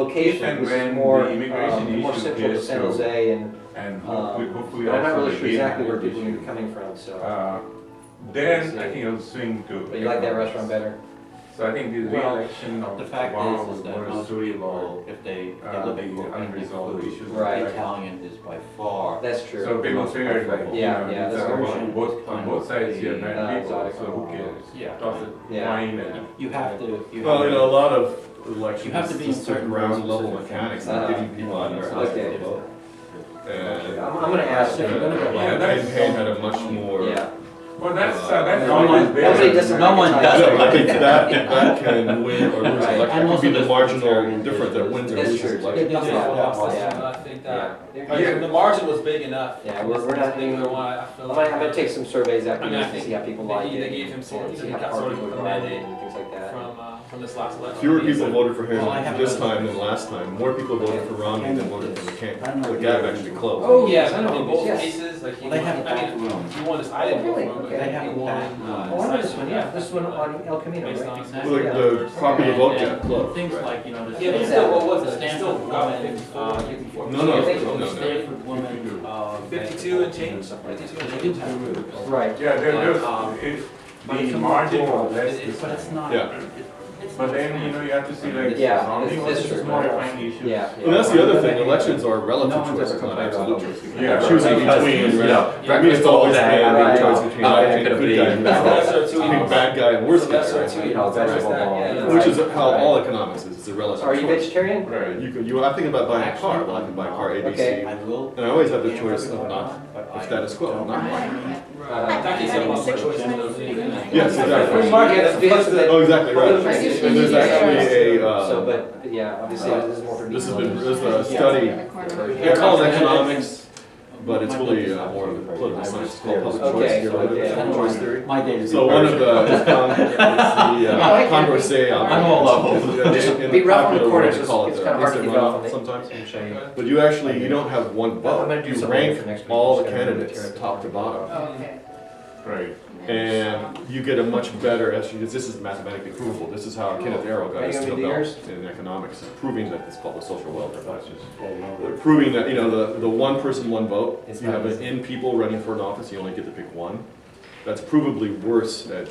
location, and which is when more, the immigration more issue central to is San to- Jose, and And hopefully but I'm not also really the sure exactly where people issue. are coming from, so. Then I think it'll swing to. But you like that restaurant better? So I think the Well, re-election of The fact Obama is was that more most suitable. people, if they look at the what they unresolved include, issues. Right. Italian is by far. That's true. So people most figured like, preferable. Yeah, yeah, it's, that's very on true. both sides you have bad people, exotic. so who cares? Yeah. Toss it, Yeah. wine and. You have to. Well, you know, a lot of elections, You have to be in just the certain ground level specific mechanics, things. of getting people on their house Okay. to vote. And I'm gonna ask If you're gonna go Yeah, Ken that's- Payne had a much more. Yeah. Well, that's No always one- been. nobody doesn't No one recognize does. it. I think that can win or lose Right. an election. And That could most be of the this marginal libertarian difference that wins or is loses true. an It election. doesn't Yeah. fall Yeah. off. I think that Yeah. the margin was big enough. Yeah, we're not, Neither one, I feel I'm like. gonna take some surveys after I mean, I this to think see how people they- like they it. gave him some- and see he how got far sort of people a go mandate and things like that. From this last election. Fewer people voted for him Well, I have this another- time than last time. More people voted for Romney than voted for McCain. I don't know The if gap you- actually closed. Oh, Yeah, I know, in both yes. cases, like he Well, they won, have a I back mean, room. he won this, I didn't vote Really? for him, but Okay. They have he a won. back room. Oh, I know this one, yeah, this one on El Camino, Based right? on- Exactly. Well, the popular vote gap closed. Things right? like, you know, the Yeah, but What's still, that? what was the it? He still Stanford got woman, 54. No, no, the no. Stanford woman, 52 and change, 52 and They change. did have groups. Right. Yeah, there's, But it's the a margin more- was less. But it's not. Yeah. But then, you know, you have to see like. Yeah, Romney that's was true. more defined issue. Yeah. And that's the other thing, elections are relative No one's choices, ever not complained about absolute it. choices. Yeah. Choosing Because, between, you know, I mean, it's always been Right. a choice between How good it could be. guy and bad guy. Lesser of two Between evils. bad guy and worse guy, Lesser of right? two You know, evils. vegetable That, ball. yeah. Which is how Right. all economics is, it's a relative Are you choice. vegetarian? Right. I'm thinking about buying a car, well, I can buy a car ABC, Okay. I will. and I always have the choice of not, of status quo, not buying. That gives you a lot more choices than Yes, exactly. Free market, that's because of the. Oh, exactly, right. Well, And there's actually So, a, but, yeah, obviously, this is more for. this has been, there's a study, they call it economics, but it's really more of a political science, it's called public choice. Okay, You ever heard of okay. public choice theory? My day is. So one of the, it's the Condorcet. I'm all levels. Be rough on the Popular corners, way to call it it's the kind of hard to instant get off on runoff the. sometimes. Let me show you. But you actually, you don't have one I'm vote, gonna do you something rank for next week. all the Just gotta candidates, material. top to bottom. Okay. Right. And you get a much better, actually, this is mathematically provable, this is how Kenneth Arrow got Are you his gonna do Nobel yours? in economics, proving that it's called the social welfare crisis. Proving that, you know, the one person, one vote, It's you have not an N people running for an office, you only get to pick one. That's provably worse at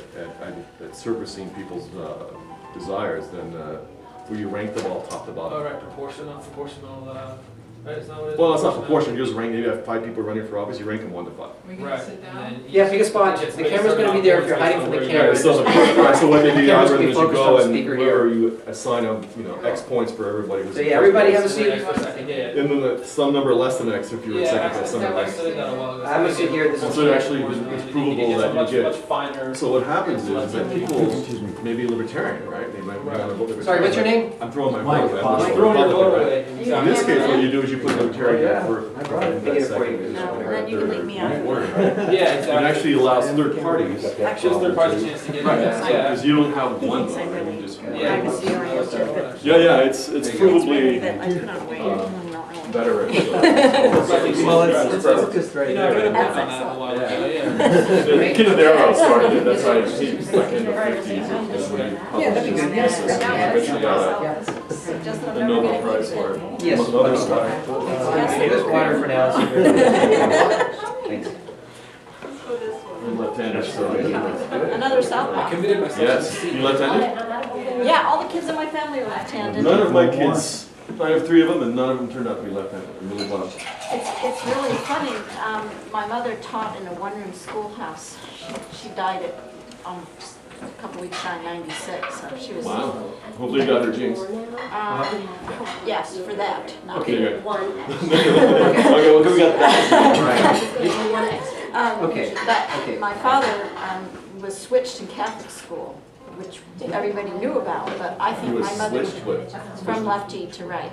servicing people's desires than where you rank them all top to Oh, bottom. right, proportional, right, is that what it is? Well, it's not proportional, you just rank, you have 5 people running for office, you rank them 1 to 5. We Right. can sit down. and then Yeah, pick a spot. it's The based camera's on gonna be there if you're hiding from the where you- camera. Yeah, so so what they do, the Cameras algorithm be is you focused go on and speaker wherever you assign a, X points for everybody who's. So yeah, everybody have a seat. Yeah. And then some number less than X if you were Yeah, second, I but some number less. studied that a while ago. I'm gonna sit here, this And is. so actually, it's provable that much, you much get, finer. so what happens is that people may be libertarian, right? They might want to vote libertarian. Sorry, what's your name? I'm throwing my Mike, vote. Mike. I'm Throwing your vote Republican, right? away. In this case, what you do is you put libertarian Yeah. for, I brought it. that Make it for you. second, No, or then you can leave me out. third, order. Yeah, It exactly. actually allows third parties, Gives third parties a chance to get in. Yeah. because you don't have one vote, right? You just. Yeah. Privacy oriented, but Yeah, it's it's provably that I put on weight. better at. Well, it's focused right You know, I read a there. book on that a while ago, yeah. Kenneth Arrow started it, that's why he's like in the 50s. Yeah, that'd be good, yes. Eventually got Just a Nobel Prize for it. Yes. Among other stuff. Hey, this water for now. so- Thanks. I'm left-handed, so. Another Southpaw. Committed myself to Yes, see. you left-handed? Yeah, all the kids in my family are left-handed. None of my kids, I have 3 of them, and none of them turned out to be left-handed. I'm really bummed. It's really funny. My mother taught in a one-room schoolhouse. She died at a couple weeks shy, 96. So she was. Wow. Hopefully you got her genes. Yes, for that. No. Okay, good. Okay, well, we got that. Okay. But Okay. my father was switched in Catholic school, which everybody knew about, but I He think was my mother switched with. from lefty to right.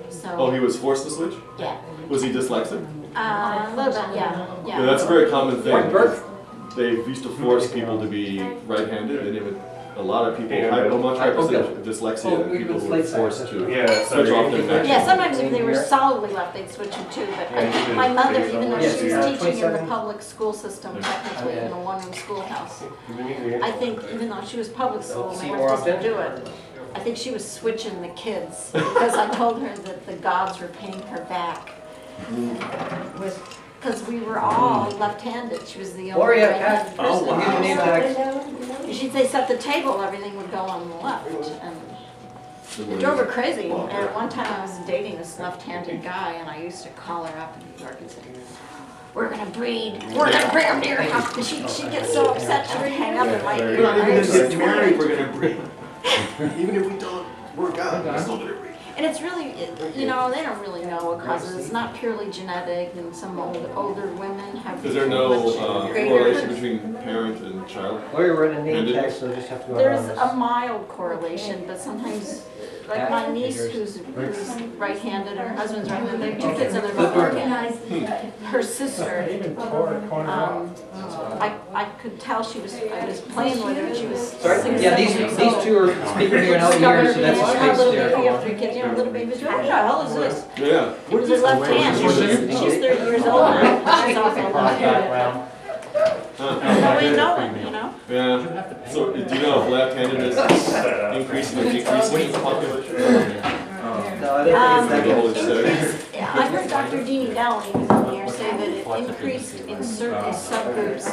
So. Oh, he was forced to switch? Yeah. Was he dyslexic? A little bit, yeah, Yeah, that's a very common thing. White birth? They used to force people to be right-handed, and even a lot of people, Yeah. a much higher Oh, percentage good. of dyslexia Oh, than we people would who were slate side, forced that's to Yeah, switch off their Yeah, natural. sometimes if they were solidly left, they'd switch them too, but my mother, even though Yes, she was teaching in the 27. public school system, technically in a one-room schoolhouse, I think even though she was public school, and See they more were supposed to often? do it, I think she was switching the kids because I told her that the gods were paying her back. Because we were all left-handed. She was the only Gloria, right-handed oh, person. wow. Give your name tags. She'd say, set the table, everything would go on the left. And it drove her crazy. And at one time I was dating this left-handed guy and I used to call her up in New York and say, we're gonna breed, we're gonna bring them to your house. And she'd get so upset, she would hang up in my ear. We're not even I gonna get swear. married, we're gonna breed. Even if we don't work out, we're still gonna breed. And it's really, you know, they don't really know what causes it. It's not purely genetic, and some older women have. Is there no much greater- correlation between parent and child? Gloria wrote a name tag, so just have to go There's anonymous. a mild correlation, but sometimes, like my niece who's right-handed, her husband's right-handed, they have two kids and they're both her sister, I could tell I was playing with her, and she was Sorry, 6, yeah, 7 years these old. two are speaking here in out here, so that's a Her space little there. baby, you have 3 kids, you know, little baby's, what the hell is this? Yeah. It was her left hand, she's 30 years old now, she's also left-handed. Nobody know it, you know? Yeah. So do you know if left-handedness is increasing or decreasing in the population? No, I don't think The whole it's that study. Yeah, I heard Dr. Deanie Dowling, who's on here, say that it increased in certain subgroups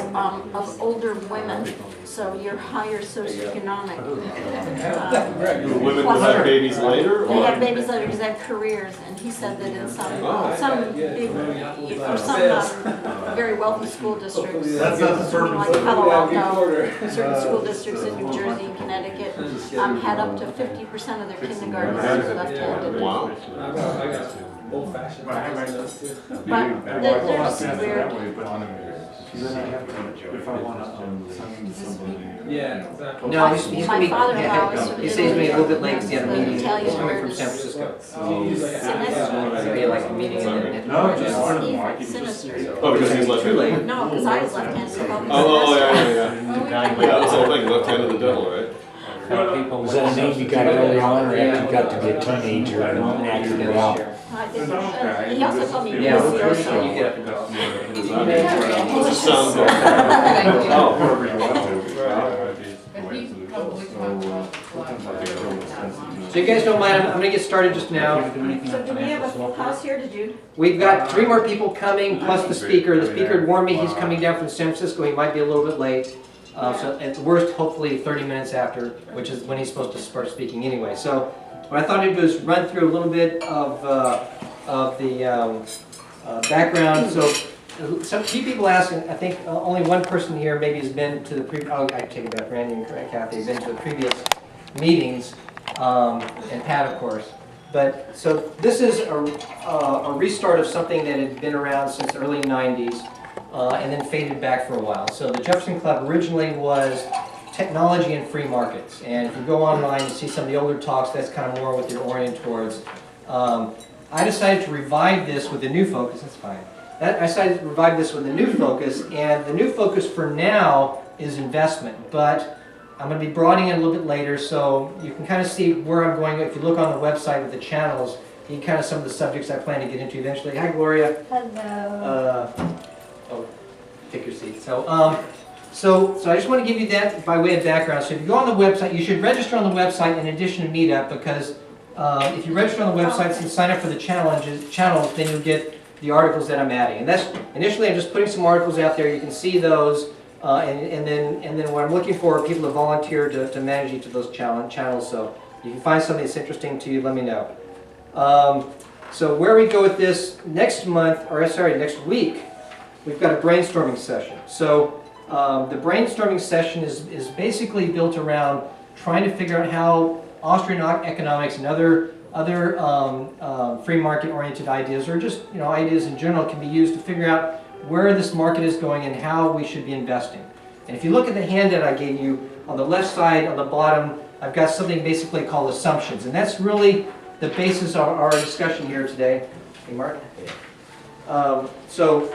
of older women. So your higher socioeconomic. Do women will have babies later? They Or? have babies later because they have careers, and he said that in some big, or some very wealthy school districts. That's not the something like purpose of it. Palo Alto, certain school districts in New Jersey and Connecticut, had up to 50% of their kindergartners left-handed. Wow. I got old fashioned. But they're just weird. Then I have to, if I wanna, send somebody. Yeah, exactly. No, he's My gonna be, father-in-law was. he says he's gonna be a little bit late, 'cause he had a the meeting, he's Italian coming from word San is Francisco. Sinister. It's gonna be like a meeting and then. No, just- Sinister. Oh, because he's left-handed. Too late. No, because I was left-handed. So Oh, yeah. Yeah, that's the whole thing, left-handed the devil, right? Was that a name you got early on, or after you got to be a teenager and acted it out? I think, he also told me. Yeah, he was so you also- get up and go. Does it sound good? So you guys don't mind, I'm gonna get started just now. So do we have a full house here, did you? We've got 3 more people coming, plus the speaker. The speaker had warned me he's coming down from San Francisco, he might be a little bit late. So at worst, hopefully 30 minutes after, which is when he's supposed to start speaking anyway. So what I thought I'd do is run through a little bit of the background. So some few people ask, and I think only one person here maybe has been to the I take it back, Randy and Kathy have been to the previous meetings, and Pat, of course. But so this is a restart of something that had been around since the early 90s. And then faded back for a while. So the Jefferson Club originally was technology and free markets. And if you go online and see some of the older talks, that's kind of more what they're oriented towards. I decided to revive this with a new focus. That's fine. I decided to revive this with a new focus, and the new focus for now is investment. But I'm going to be broadening it a little bit later, so you can kind of see where I'm going. If you look on the website with the channels, you can kind of some of the subjects I plan to get into eventually. Hi, Gloria. Hello. Oh, take your seat. So I just want to give you that by way of background. So if you go on the website, you should register on the website in addition to Meetup, because if you register on the website and sign up for the channels, then you'll get the articles that I'm adding. And that's initially I'm just putting some articles out there. You can see those, and then what I'm looking for are people to volunteer to manage each of those channels. So you can find something that's interesting to you. Let me know. So where we go with this next week. We've got a brainstorming session. So the brainstorming session is basically built around trying to figure out how Austrian economics and other free market oriented ideas, or just ideas in general, can be used to figure out where this market is going and how we should be investing. And if you look at the handout I gave you, on the left side, on the bottom, I've got something basically called assumptions. And that's really the basis of our discussion here today. Hey, Mark? So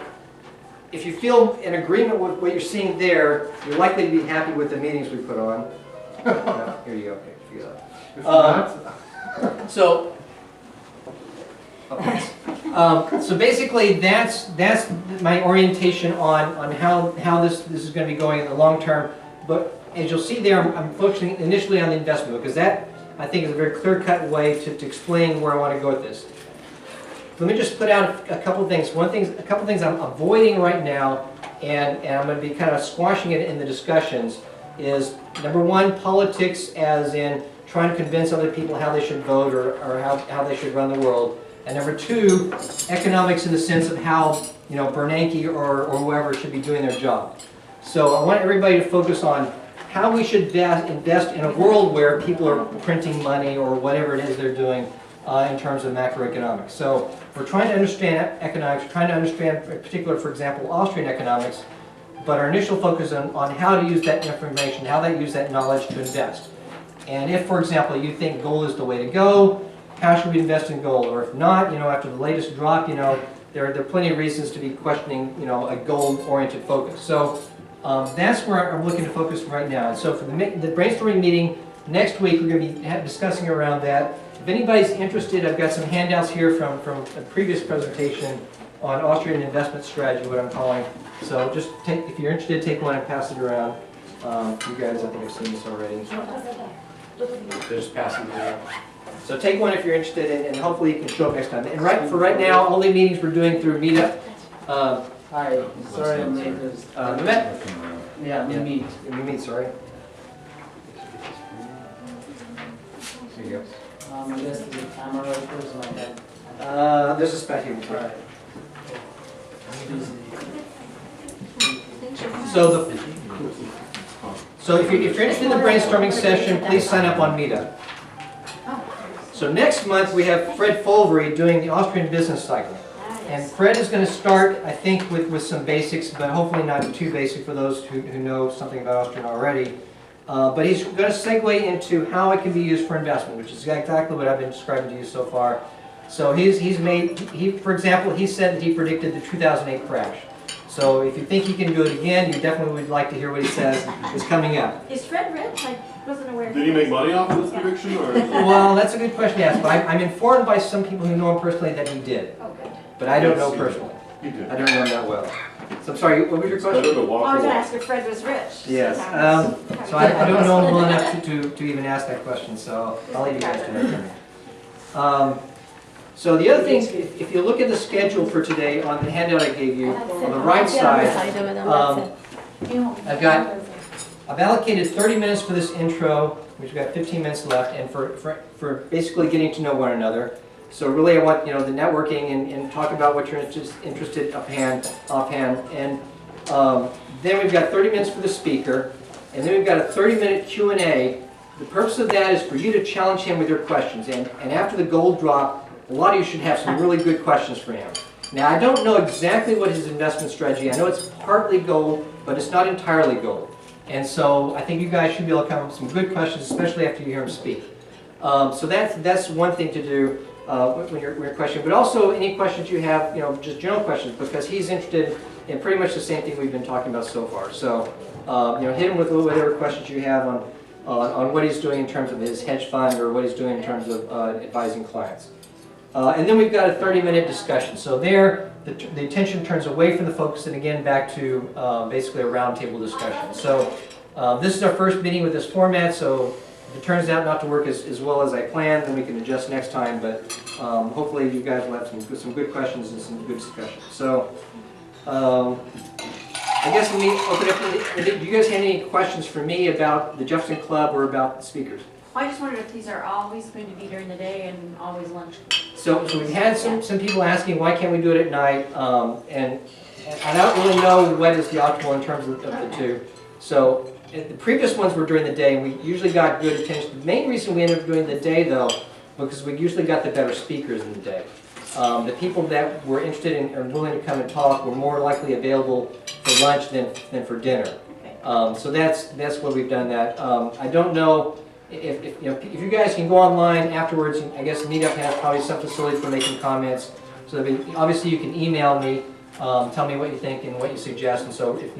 if you feel in agreement with what you're seeing there, you're likely to be happy with the meetings we put on. Here you go. Okay, figure it out. So basically, that's my orientation on how this is going to be going in the long term. But as you'll see there, I'm focusing initially on the investment, because I think is a very clear-cut way to explain where I want to go with this. Let me just put out a couple of things. A couple of things I'm avoiding right now, and I'm going to be kind of squashing it in the discussions, is number one, politics as in trying to convince other people how they should vote or how they should run the world. And number two, economics in the sense of how, you know, Bernanke or whoever should be doing their job. So I want everybody to focus on how we should invest in a world where people are printing money or whatever it is they're doing in terms of macroeconomics. So we're trying to understand economics, we're trying to understand in particular, for example, Austrian economics, but our initial focus on how to use that information, how to use that knowledge to invest. And if, for example, you think gold is the way to go, how should we invest in gold? Or if not, you know, after the latest drop, you know, there are plenty of reasons to be questioning, you know, a gold-oriented focus. So that's where I'm looking to focus right now. And so for the brainstorming meeting next week, we're going to be discussing around that. If anybody's interested, I've got some handouts here from a previous presentation on Austrian investment strategy, what I'm calling. So just take, if you're interested, take one and pass it around. You guys, I think I've seen this already. They're just passing it around. So take one if you're interested, and hopefully you can show up next time. And for right now, all the meetings we're doing through Meetup. Hi, sorry I'm late. Mehmet? Yeah, me. Mehmet, sorry. Here you I guess the camera goes like that. go. There's a spot here. Alright. So if you're interested in the brainstorming session, please sign up on Meetup. So next month we have Fred Folvery doing the Austrian business cycle. And Fred is going to start, I think, with some basics, but hopefully not too basic for those who know something about Austrian already. But he's going to segue into how it can be used for investment, which is exactly what I've been describing to you so far. So for example, he said that he predicted the 2008 crash. So if you think he can do it again, you definitely would like to hear what he says is coming up. Is Fred rich? I wasn't aware. Did he make money off of this prediction, or? Well, that's a good question to ask, but I'm informed by some people who know him personally that he did. Oh, good. But I don't know personally. He did. I don't know him that well. So I'm sorry, what was your It's better question? to Oh, walk I was the gonna walk. ask if Fred was rich. Yes. So I don't know him well enough to even ask that question, so I'll leave you guys to know. So the other thing, if you look at the schedule for today on the handout I gave you, on the right side, I've allocated 30 minutes for this intro, which we've got 15 minutes left, and for basically getting to know one another. So really I want, you know, the networking and talk about what you're interested offhand. And then we've got 30 minutes for the speaker, and then we've got a 30-minute Q&A. The purpose of that is for you to challenge him with your questions. And after the gold drop, a lot of you should have some really good questions for him. Now, I don't know exactly what his investment strategy is. I know it's partly gold, but it's not entirely gold. And so I think you guys should be able to come up with some good questions, especially after you hear him speak. So that's one thing to do when you're questioning. But also any questions you have, you know, just general questions, because he's interested in pretty much the same thing we've been talking about so far. So, you know, hit him with whatever questions you have on what he's doing in terms of his hedge fund or what he's doing in terms of advising clients. And then we've got a 30-minute discussion. So there, the attention turns away from the focus and again back to basically a roundtable discussion. So this is our first meeting with this format, so if it turns out not to work as well as I planned, then we can adjust next time, but hopefully you guys will have some good questions and some good discussion. So I guess let me open up, do you guys have any questions for me about the Jefferson Club or about the speakers? I just wondered if these are always going to be during the day and always lunch. So we've had some people asking why can't we do it at night, and I don't really know what is the optimal in terms of the two. So the previous ones were during the day, and we usually got good attention. The main reason we ended up doing the day, though, because we usually got the better speakers in the day. The people that were interested in or willing to come and talk were more likely available for lunch than for dinner. So that's why we've done that. I don't know. If you guys can go online afterwards, I guess Meetup has probably some facility for making comments. So obviously you can email me, tell me what you think and what you suggest. And so if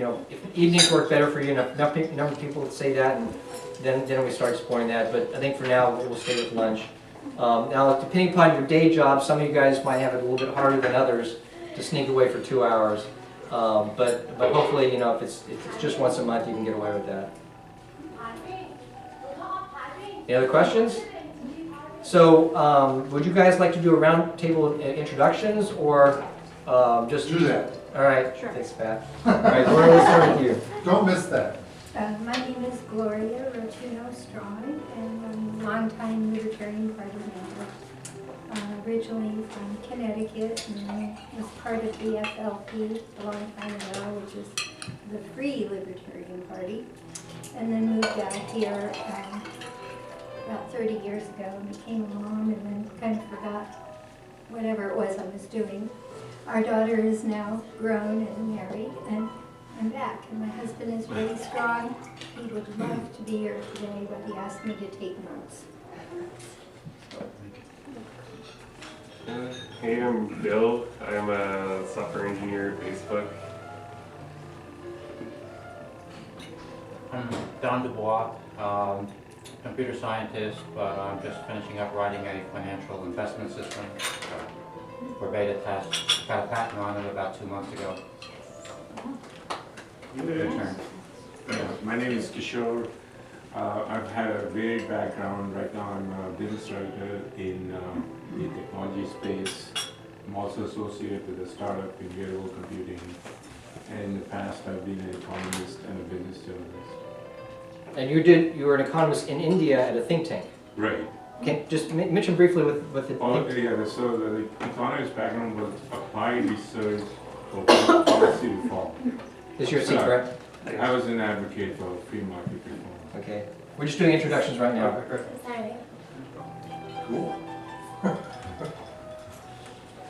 evenings work better for you, enough people that say that, and then we start exploring that. But I think for now we'll stay with lunch. Now, depending upon your day job, some of you guys might have it a little bit harder than others to sneak away for 2 hours. But hopefully, if it's just once a month, you can get away with that. Any other questions? So, would you guys like to do a round table introductions, or just? Do that. All right, Sure. thanks, Pat. All right, Gloria, let's start with you. Don't miss that. My name is Gloria Rotuno Strong, and I'm a longtime Libertarian Party member. Originally from Connecticut, and I was part of the FLP a long time ago, which is the Free Libertarian Party, and then moved out here about 30 years ago and became a mom, and then kind of forgot whatever it was I was doing. Our daughter is now grown and married, and I'm back, and my husband is really strong. He would love to be here today, but he asked me to take notes. Hey, I'm Bill. I'm a software engineer at Facebook. I'm Don Dubois, computer scientist, but I'm just finishing up writing a financial investment system for beta test. Got a patent on it about 2 months ago. Return. My name is Kishore. I've had a varied background. Right now I'm a business writer in the technology space. I'm also associated with a startup in wearable computing. And in the past I've been an economist and a business journalist. And you were an economist in India at a think tank. Right. Can just mention briefly with the think tank. Yeah, so the economist background was applied research for policy reform. This is your seat, correct? I was an advocate for free market reform. Okay. We're just doing introductions right now. Sorry. Cool.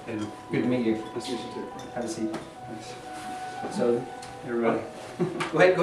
And Good to meet you. Nice to meet you too. Have a seat. Thanks. So, You're ready. go ahead.